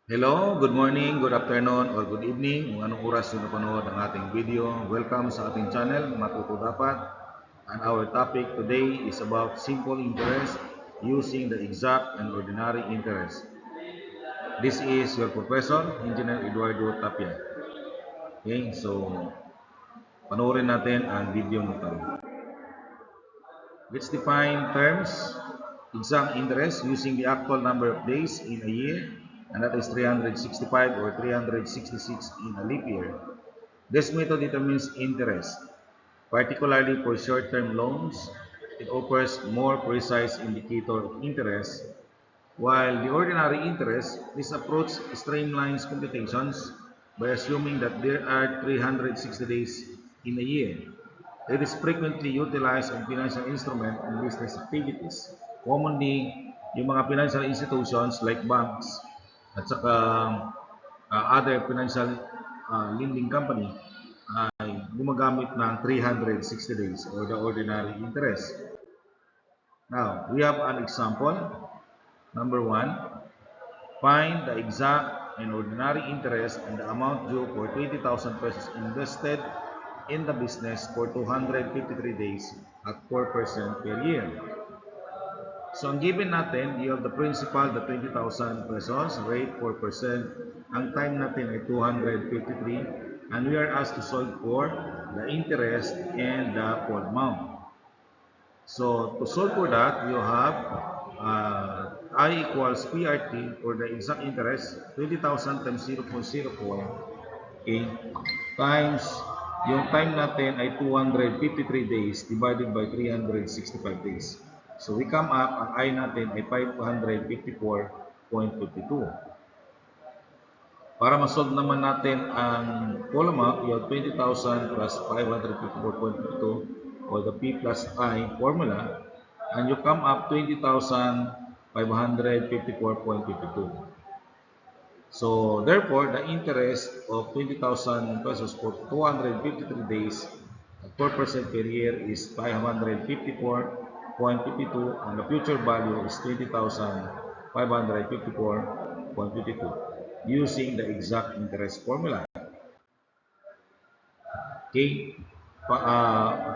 Hello, good morning, good afternoon, or good evening kung anong oras nyo napanood ang ating video. Welcome sa ating channel, Matuto Dapat. And our topic today is about simple interest using the exact and ordinary interest. This is your professor, Engineer Eduardo Tapia. Okay, so panoorin natin ang video nito. Let's define terms, exact interest using the actual number of days in a year, and that is 365 or 366 in a leap year. This method determines interest, particularly for short-term loans. It offers more precise indicator of interest, while the ordinary interest, this approach streamlines computations by assuming that there are 360 days in a year. It is frequently utilized in financial instruments and business activities. Commonly, yung mga financial institutions like banks at saka other financial lending company ay gumagamit ng 360 days or the ordinary interest. Now, we have an example. Number 1, find the exact and ordinary interest and the amount due for 20,000 pesos invested in the business for 253 days at 4% per year. So, ang given natin, you have the principal, the 20,000 pesos, rate 4%. Ang time natin ay 253. And we are asked to solve for the interest and the full amount. So, to solve for that, you have I equals PRT for the exact interest, 20,000 times 0.04, okay, times yung time natin ay 253 days divided by 365 days. So, we come up, ang I natin ay 554.52. Para masolve naman natin ang full amount, you have 20,000 plus 554.52 or the P plus I formula, and you come up 20,554.52. So, therefore, the interest of 20,000 pesos for 253 days at 4% per year is 554.52, and the future value is 20,554.52 using the exact interest formula. Okay?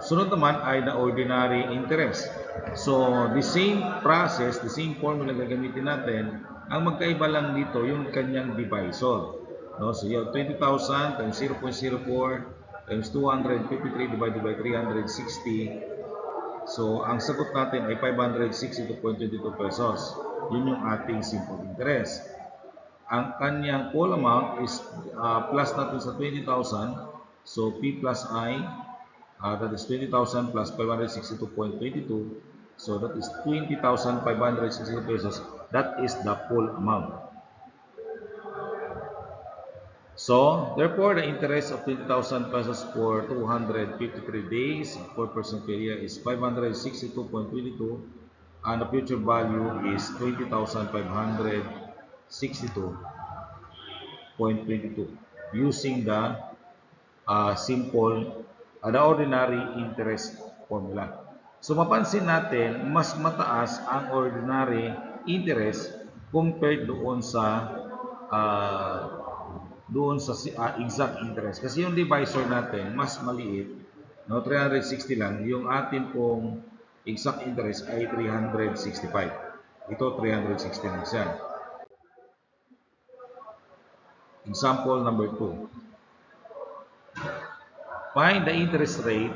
Sunod naman ay the ordinary interest. So, the same process, the same formula gagamitin natin. Ang magkaiba lang dito, yung kanyang divisor. No? So, you have 20,000 times 0.04 times 253 divided by 360. So, ang sagot natin ay 562.22 pesos. Yun yung ating simple interest. Ang kanyang full amount is plus natin sa 20,000. So, P plus I, that is 20,000 plus 562.22. So, that is 20,562 pesos. That is the full amount. So, therefore, the interest of 20,000 pesos for 253 days, 4% per year is 562.22, and the future value is 20,562.22 using the the ordinary interest formula. So, mapansin natin, mas mataas ang ordinary interest compared doon sa exact interest. Kasi yung divisor natin, mas maliit, no, 360 lang. Yung atin pong exact interest ay 365. Ito, 360 lang siya. Example number 2. Find the interest rate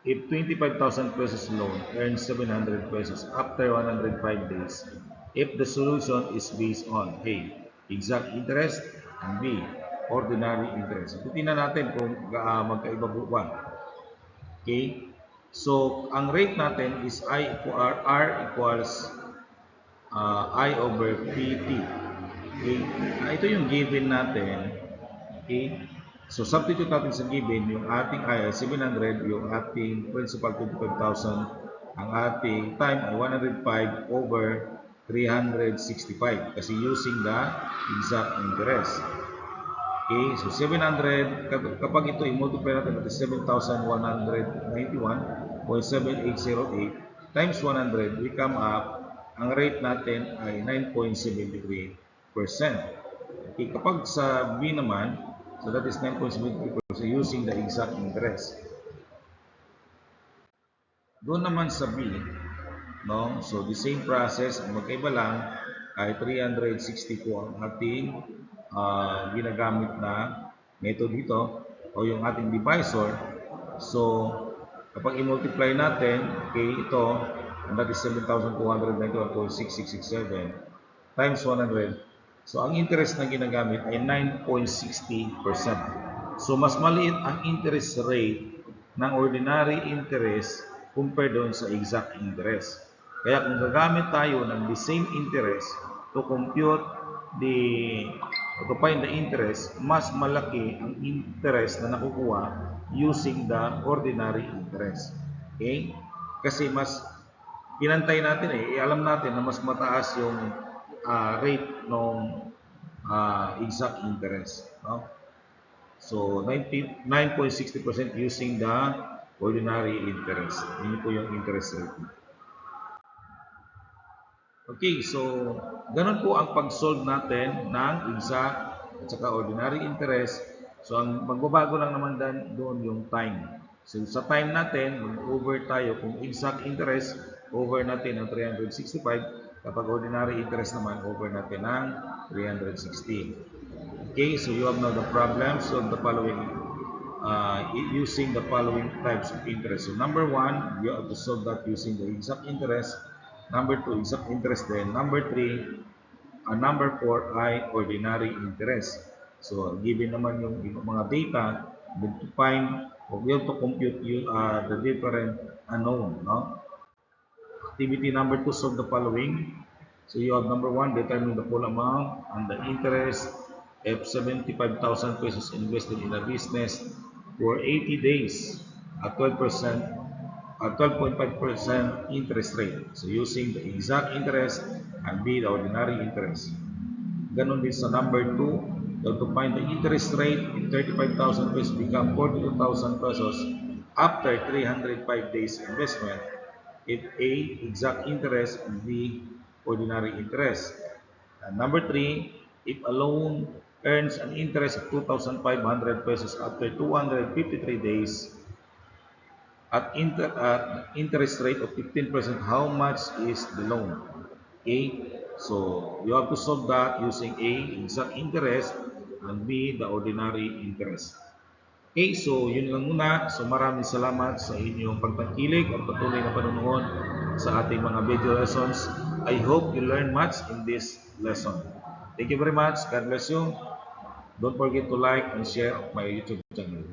if 25,000 pesos loan earns 700 pesos after 105 days if the solution is based on A, exact interest, and B, ordinary interest. Titingnan natin kung magkaiba ba. Okay? So, ang rate natin is R equals I over PT. Okay? Ito yung given natin. Okay? So, substitute natin sa given, yung ating I ay 700, yung ating principal 25,000, ang ating time ay 105 over 365 kasi using the exact interest. Okay, so 700, kapag ito i-multiply natin, ito 7,191.7808 times 100, we come up, ang rate natin ay 9.73%. Okay, kapag sa B naman, so that is 9.73% using the exact interest. Doon naman sa B, no? So the same process, ang magkaiba lang ay 362 ang ating ginagamit na method dito o yung ating divisor. So kapag i-multiply natin, okay, ito, and that is 7,291.6667 times 100. So ang interest na ginagamit ay 9.60%. So mas maliit ang interest rate ng ordinary interest compared doon sa exact interest. Kaya kung gagamit tayo ng the same interest to compute to find the interest, mas malaki ang interest na nakukuha using the ordinary interest. Okay? Kasi mas pinantay natin alam natin na mas mataas yung rate ng exact interest. No? So, 9.60% using the ordinary interest. Yun po yung interest rate. Okay, so ganun po ang pag-solve natin ng exact at saka ordinary interest. So, ang magbabago lang naman doon yung time. So, sa time natin, mag-over tayo kung exact interest, over natin ng 365. Kapag ordinary interest naman, over natin ng 360. Okay, so you have now the problem. Solve the following using the following types of interest. So number 1, you have to solve that using the exact interest. Number 2, exact interest. Then number 3, number 4 ay ordinary interest. So given naman yung mga data, we have to find or we have to compute the different unknown. No? Activity number 2, solve the following. So you have number 1, determine the full amount and the interest of 75,000 pesos invested in a business for 80 days at 12%, at 12.5% interest rate. So using the exact interest and B, the ordinary interest. Ganon din sa number 2, you have to find the interest rate in 35,000 pesos become 42,000 pesos after 305 days investment. If A, exact interest, and B, ordinary interest. And number 3, if a loan earns an interest of 2,500 pesos after 253 days at interest rate of 15%, how much is the loan? Okay, so you have to solve that using A, exact interest, and B, the ordinary interest. Okay, so yun lang muna. So maraming salamat sa inyong pagtangkilik at patuloy na panonood sa ating mga video lessons. I hope you learn much in this lesson. Thank you very much. God bless you. Don't forget to like and share my YouTube channel.